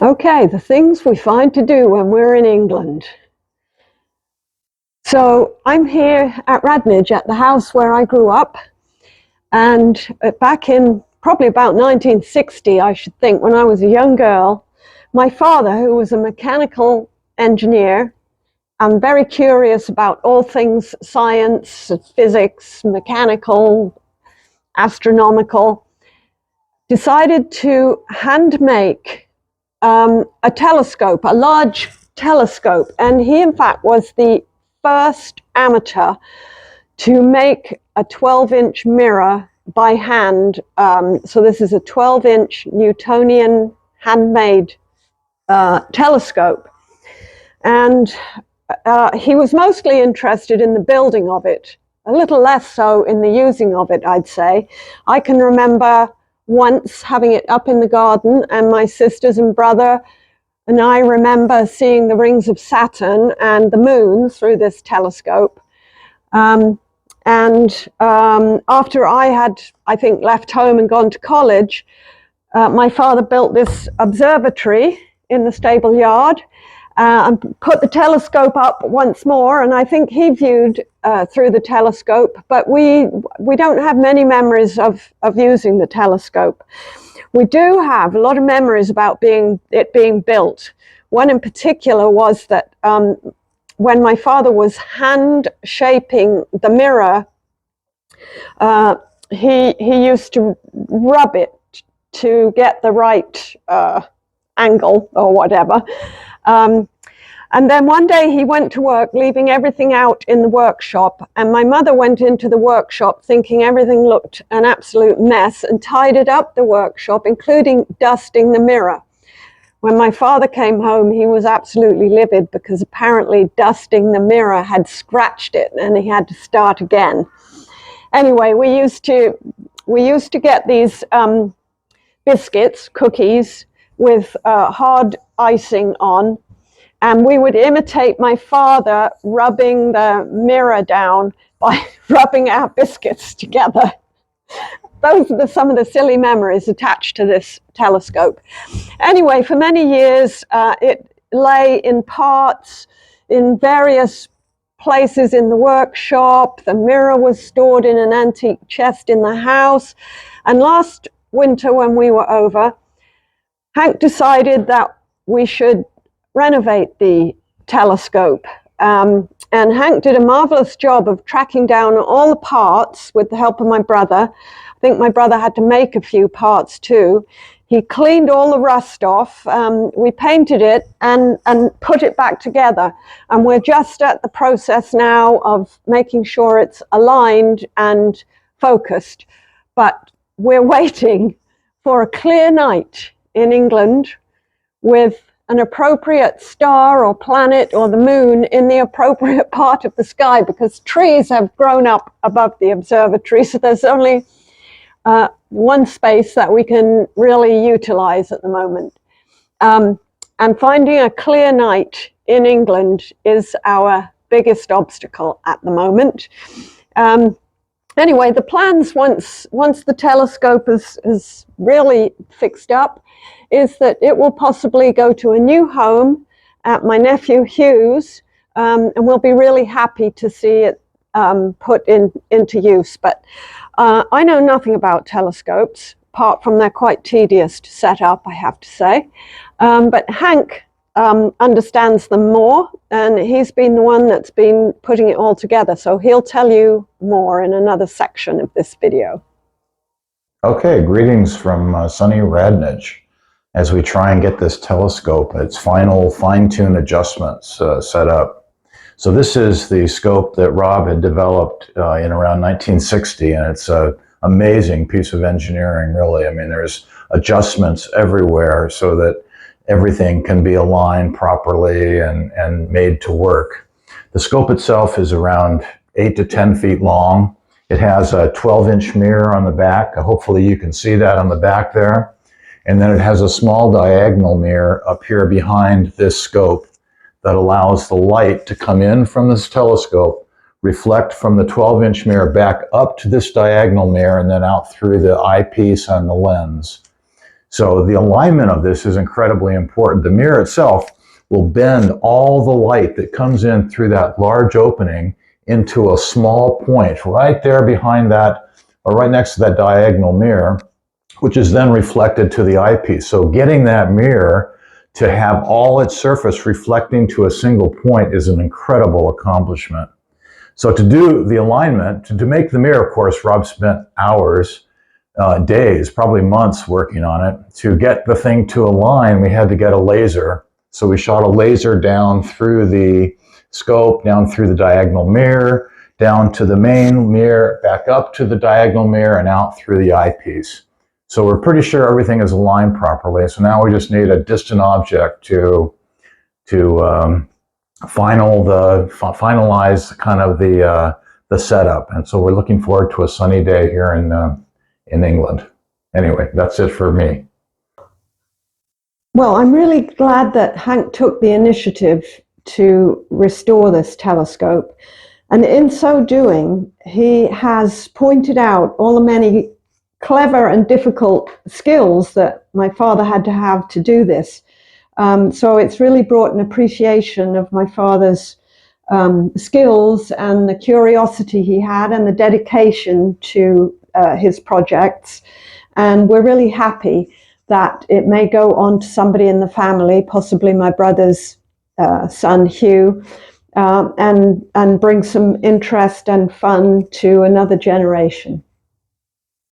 Okay, the things we find to do when we're in England. So I'm here at Radnage at the house where I grew up, and back in probably about 1960, I should think, when I was a young girl, my father, who was a mechanical engineer and very curious about all things science, physics, mechanical, astronomical, decided to hand make a telescope, a large telescope, and he in fact was the first amateur to make a 12-inch mirror by hand. So this is a 12-inch Newtonian handmade telescope, and he was mostly interested in the building of it, a little less so in the using of it, I'd say. I can remember once having it up in the garden, and my sisters and brother and I remember seeing the rings of Saturn and the moon through this telescope. After I had, I think, left home and gone to college, my father built this observatory in the stable yard and put the telescope up once more, and I think he viewed through the telescope, but we don't have many memories of using the telescope. We do have a lot of memories about it being built. One in particular was that when my father was hand shaping the mirror, he used to rub it to get the right angle or whatever. And then one day he went to work, leaving everything out in the workshop. And my mother went into the workshop thinking everything looked an absolute mess and tidied up the workshop, including dusting the mirror. When my father came home, he was absolutely livid because apparently dusting the mirror had scratched it and he had to start again. Anyway, we used to get these biscuits, cookies, with hard icing on, and we would imitate my father rubbing the mirror down by rubbing our biscuits together. Those are some of the silly memories attached to this telescope. Anyway, for many years, it lay in parts in various places in the workshop. The mirror was stored in an antique chest in the house. And last winter, when we were over, Hank decided that we should renovate the telescope. And Hank did a marvelous job of tracking down all the parts with the help of my brother. I think my brother had to make a few parts too. He cleaned all the rust off. We painted it and put it back together. And we're just at the process now of making sure it's aligned and focused. But we're waiting for a clear night in England with an appropriate star or planet or the moon in the appropriate part of the sky, because trees have grown up above the observatory, so there's only one space that we can really utilize at the moment. And finding a clear night in England is our biggest obstacle at the moment. Anyway, the plans, once the telescope is really fixed up, is that it will possibly go to a new home at my nephew Hugh's, and we'll be really happy to see it put into use. But I know nothing about telescopes, apart from they're quite tedious to set up, I have to say. But Hank understands them more, and he's been the one that's been putting it all together. So he'll tell you more in another section of this video. Okay, greetings from sunny Radnage as we try and get this telescope, its final fine-tune adjustments set up. So this is the scope that Rob had developed in around 1960, and it's an amazing piece of engineering, really. I mean, there's adjustments everywhere so that everything can be aligned properly and made to work. The scope itself is around 8 to 10 feet long. It has a 12-inch mirror on the back. Hopefully you can see that on the back there. And then it has a small diagonal mirror up here behind this scope that allows the light to come in from this telescope, reflect from the 12-inch mirror back up to this diagonal mirror, and then out through the eyepiece on the lens. So the alignment of this is incredibly important. The mirror itself will bend all the light that comes in through that large opening into a small point right there behind that, or right next to that diagonal mirror, which is then reflected to the eyepiece. So getting that mirror to have all its surface reflecting to a single point is an incredible accomplishment. So to do the alignment, to make the mirror, of course, Rob spent hours, days, probably months working on it. To get the thing to align, we had to get a laser. So we shot a laser down through the scope, down through the diagonal mirror, down to the main mirror, back up to the diagonal mirror, and out through the eyepiece. So we're pretty sure everything is aligned properly. So now we just need a distant object to finalize kind of the setup. And so we're looking forward to a sunny day here in England. Anyway, that's it for me. Well, I'm really glad that Hank took the initiative to restore this telescope. And in so doing, he has pointed out all the many clever and difficult skills that my father had to have to do this. So it's really brought an appreciation of my father's skills and the curiosity he had and the dedication to his projects. And we're really happy that it may go on to somebody in the family, possibly my brother's son, Hugh, and bring some interest and fun to another generation.